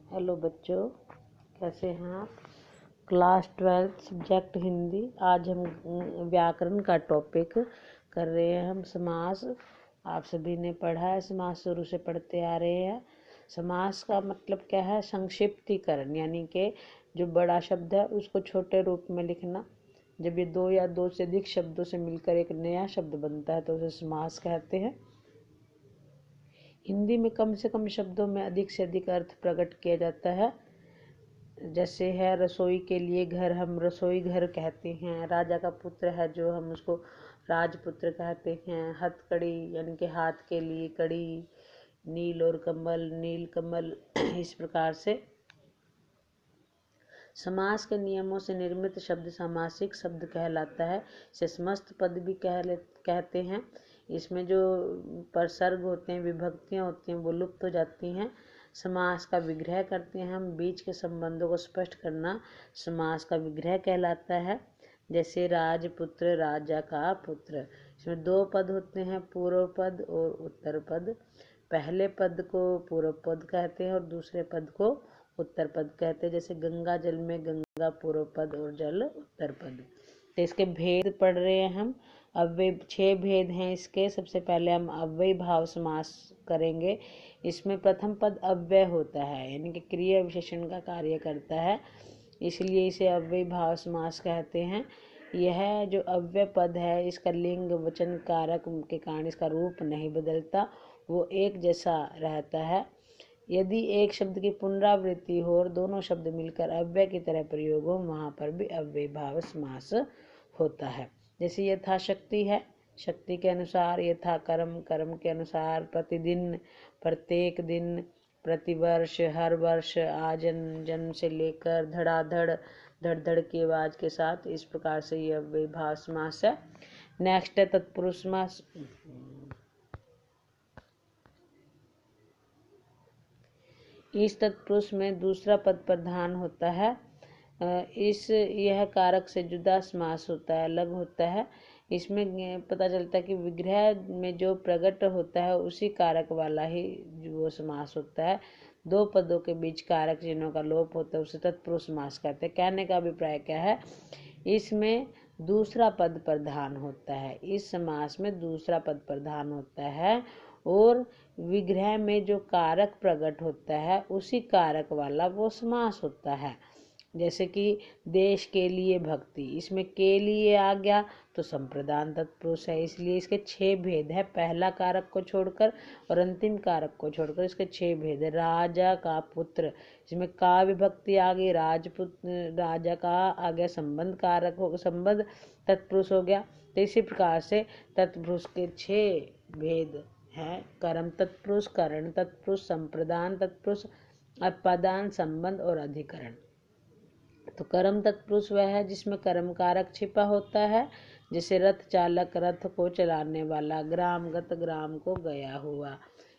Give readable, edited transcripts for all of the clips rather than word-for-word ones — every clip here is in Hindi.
हेलो बच्चों, कैसे हैं आप। Class 12 subject Hindi. आज हम व्याकरण का टॉपिक कर रहे हैं। हम समास, आप सभी ने पढ़ा है, समास शुरू से पढ़ते आ रहे हैं। समास का मतलब क्या है? संक्षिप्तीकरण, यानी कि जो बड़ा शब्द है उसको छोटे रूप में लिखना। जब ये दो या दो से अधिक शब्दों से मिलकर एक नया शब्द बनता है तो उसे समास कहते हैं। हिंदी में कम से कम शब्दों में अधिक से अधिक अर्थ प्रकट किया जाता है। जैसे है रसोई के लिए घर, हम रसोई घर कहते हैं। राजा का पुत्र है जो, हम उसको राजपुत्र कहते हैं। हथकड़ी यानी कि हाथ के लिए कड़ी। नील और कमल, नील कमल। इस प्रकार से समास के नियमों से निर्मित शब्द सामासिक शब्द कहलाता है। इसे समस्त पद भी कहते हैं। इसमें जो प्रसर्ग होते हैं, विभक्तियां होती हैं, वो लुप्त हो जाती हैं। समास का विग्रह करते हैं हम। बीच के संबंधों को स्पष्ट करना समास का विग्रह कहलाता है। जैसे राजपुत्र, राजा का पुत्र। इसमें दो पद होते हैं, पूर्व पद और उत्तर पद। पहले पद को पूर्व पद कहते हैं और दूसरे पद को उत्तर पद कहते हैं। जैसे गंगा जल में गंगा पूर्व पद और जल उत्तर पद। तो इसके भेद पढ़ रहे हैं हम। अव्यय 6 भेद हैं इसके। सबसे पहले हम अव्यय भाव समास करेंगे। इसमें प्रथम पद अव्यय होता है, यानी कि क्रिया विशेषण का कार्य करता है, इसलिए इसे अव्यय भाव समास कहते हैं। यह जो अव्यय पद है, इसका लिंग वचन कारक के कारण इसका रूप नहीं बदलता, वो एक जैसा रहता है। यदि एक शब्द की पुनरावृत्ति हो और दोनों शब्द मिलकर अव्यय की तरह प्रयोग हो, वहां पर भी अव्यय भाव समास होता है। जैसे यथाशक्ति है, शक्ति के अनुसार। यथा कर्म, कर्म के अनुसार। प्रतिदिन, प्रत्येक दिन। प्रतिवर्ष, हर वर्ष। आजन, जन्म से लेकर। धड़ाधड़, धड़ धड़ की आवाज के साथ। इस प्रकार से यह अव्यय भाव समास है। नेक्स्ट है तत्पुरुष समास। इस तत्पुरुष में दूसरा पद प्रधान होता है। यह कारक से जुदा समास होता है, अलग होता है। इसमें पता चलता है कि विग्रह में जो प्रकट होता है उसी कारक वाला ही वो समास होता है। दो पदों के बीच कारक चिन्हों का लोप होता है, उसे तत्पुरुष समास कहते हैं। कहने का अभिप्राय क्या है? इसमें दूसरा पद प्रधान होता है। इस समास में दूसरा पद प्रधान होता है और विग्रह में जो कारक प्रकट होता है उसी कारक वाला वो समास होता है। जैसे कि देश के लिए भक्ति, इसमें के लिए आ गया तो संप्रदान तत्पुरुष है, इसलिए इसके 6 भेद है। पहला कारक को छोड़कर और अंतिम कारक को छोड़कर इसके 6 भेद है। राजा का पुत्र, इसमें का विभक्ति आ गई, राजपुत्र, राजा का आ गया संबंध कारक हो, संबंध तत्पुरुष हो गया। तो इसी प्रकार से तत्पुरुष के 6 भेद है। कर्म तत्पुरुष, करण तत्पुरुष, संप्रदान तत्पुरुष, अपादान, संबंध और अधिकरण। तो कर्म तत्पुरुष वह है जिसमें कर्म कारक छिपा होता है, जैसे रथ चालक, रथ को चलाने वाला। ग्रामगत, ग्राम को गया हुआ।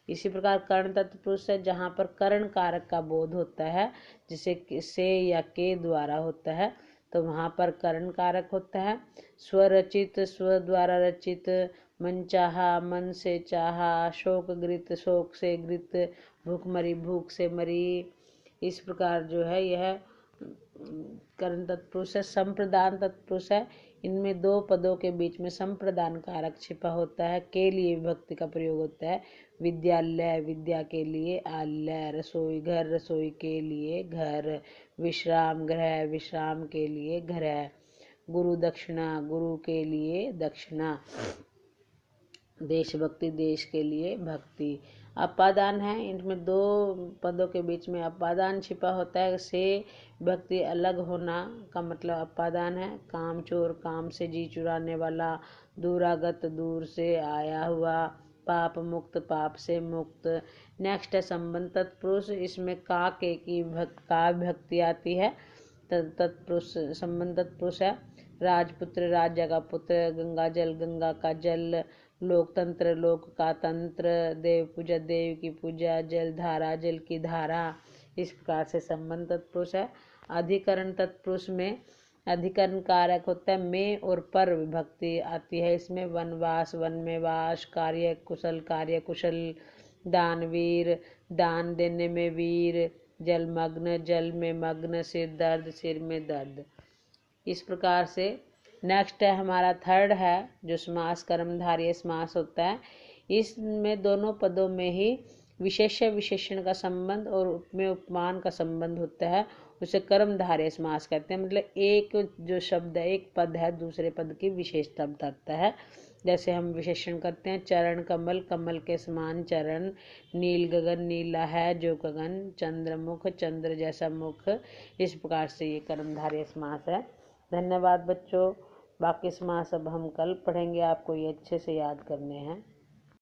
इसी प्रकार कर्ण तत्पुरुष है जहाँ पर कर्ण कारक का बोध होता है, जिसे से या के द्वारा होता है, तो वहाँ पर कर्ण कारक होता है। स्वरचित, स्व द्वारा रचित। मन चाहा, मन से चाहा। शोक गृत, शोक से गृत। भूख मरी, भूख से मरी। इस प्रकार जो है यह कर्ण तत्पुरुष है। संप्रदान तत्पुरुष है, इनमें दो पदों के बीच में संप्रदान कारक छिपा होता है। के लिए विभक्ति का प्रयोग होता है। विद्यालय, विद्या के लिए आलय। रसोई घर, रसोई के लिए घर। विश्राम गृह, विश्राम के लिए गृह। गुरु दक्षिणा, गुरु के लिए दक्षिणा। देशभक्ति, देश के लिए भक्ति। अपादान है, इनमें दो पदों के बीच में अपादान छिपा होता है। से भक्ति अलग होना का मतलब अपादान है। काम चोर, काम से जी चुराने वाला। दूरागत, दूर से आया हुआ। पाप मुक्त, पाप से मुक्त। नेक्स्ट है संबंध तत्पुरुष। इसमें का के की का भक्ति आती है। तत्पुरुष संबंध तत्पुरुष है। राजपुत्र, राजा का पुत्र। गंगा जल, गंगा का जल। लोकतंत्र, लोक का तंत्र। देव पूजा, देव की पूजा। जल धारा, जल की धारा। इस प्रकार से संबंध तत्पुरुष है। अधिकरण तत्पुरुष में अधिकरण कारक होता है। में और पर विभक्ति आती है। इसमें वनवास, वन में वास। कार्य कुशल, कार्य कुशल। दानवीर, दान देने में वीर। जलमग्न, जल में मग्न, सिर दर्द, सिर में दर्द। इस प्रकार से नेक्स्ट है हमारा थर्ड है जो समास कर्मधारय समास होता है। इसमें दोनों पदों में ही विशेष्य विशेषण का संबंध और उपमेय उपमान का संबंध होता है, उसे कर्मधारय समास कहते हैं। मतलब एक जो शब्द है, एक पद है, दूसरे पद की विशेषता बताता है। जैसे हम विशेषण करते हैं, चरण कमल, कमल के समान चरण, नील गगन, नीला है जो गगन, चंद्रमुख, चंद्र जैसा मुख। इस प्रकार से ये कर्मधारय समास है। धन्यवाद बच्चों। बाकी समास अब हम कल पढ़ेंगे, आपको ये अच्छे से याद करने हैं।